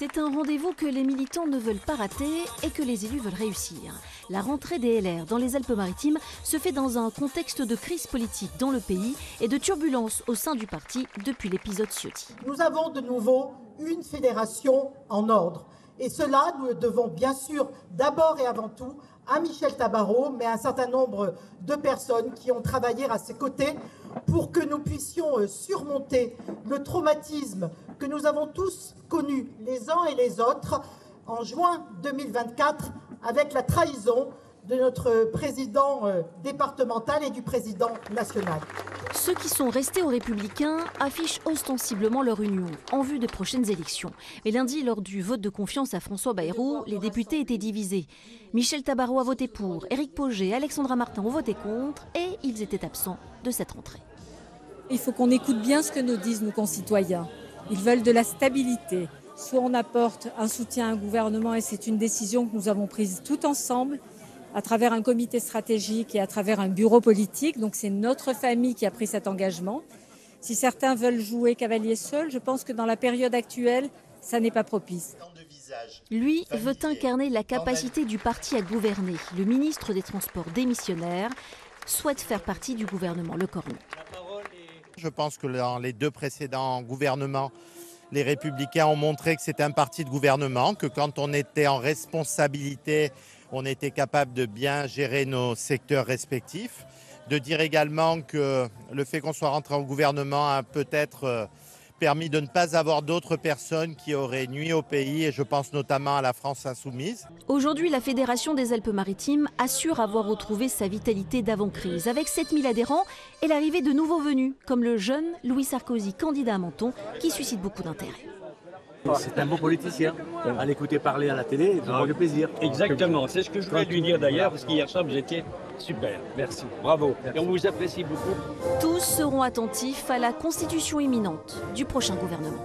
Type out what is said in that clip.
C'est un rendez-vous que les militants ne veulent pas rater et que les élus veulent réussir. La rentrée des LR dans les Alpes-Maritimes se fait dans un contexte de crise politique dans le pays et de turbulences au sein du parti depuis l'épisode Ciotti. Nous avons de nouveau une fédération en ordre. Et cela, nous le devons bien sûr d'abord et avant tout à Michel Tabarot, mais à un certain nombre de personnes qui ont travaillé à ses côtés pour que nous puissions surmonter le traumatisme que nous avons tous connu les uns et les autres en juin 2024 avec la trahison de notre président départemental et du président national. Ceux qui sont restés aux Républicains affichent ostensiblement leur union en vue des prochaines élections. Mais lundi, lors du vote de confiance à François Bayrou, les députés étaient divisés. Michel Tabarot a voté pour, Éric Pauget et Alexandra Martin ont voté contre et ils étaient absents de cette rentrée. Il faut qu'on écoute bien ce que nous disent nos concitoyens. Ils veulent de la stabilité. Soit on apporte un soutien à un gouvernement et c'est une décision que nous avons prise tout ensemble, à travers un comité stratégique et à travers un bureau politique. Donc c'est notre famille qui a pris cet engagement. Si certains veulent jouer cavalier seul, je pense que dans la période actuelle, ça n'est pas propice. Lui veut incarner la capacité du parti à gouverner. Le ministre des Transports démissionnaire souhaite faire partie du gouvernement Le Cornu. Je pense que dans les deux précédents gouvernements, les Républicains ont montré que c'était un parti de gouvernement, que quand on était en responsabilité, on était capable de bien gérer nos secteurs respectifs. De dire également que le fait qu'on soit rentré au gouvernement a peut-être permis de ne pas avoir d'autres personnes qui auraient nui au pays, et je pense notamment à la France insoumise. Aujourd'hui, la Fédération des Alpes-Maritimes assure avoir retrouvé sa vitalité d'avant-crise, avec 7000 adhérents et l'arrivée de nouveaux venus, comme le jeune Louis Sarkozy, candidat à Menton, qui suscite beaucoup d'intérêt. C'est un bon politicien. À l'écouter parler à la télé, ça me fait plaisir. Exactement, c'est ce que je voulais lui dire d'ailleurs, parce qu'hier soir vous étiez super. Merci, bravo. Et on vous apprécie beaucoup. Tous seront attentifs à la constitution imminente du prochain gouvernement.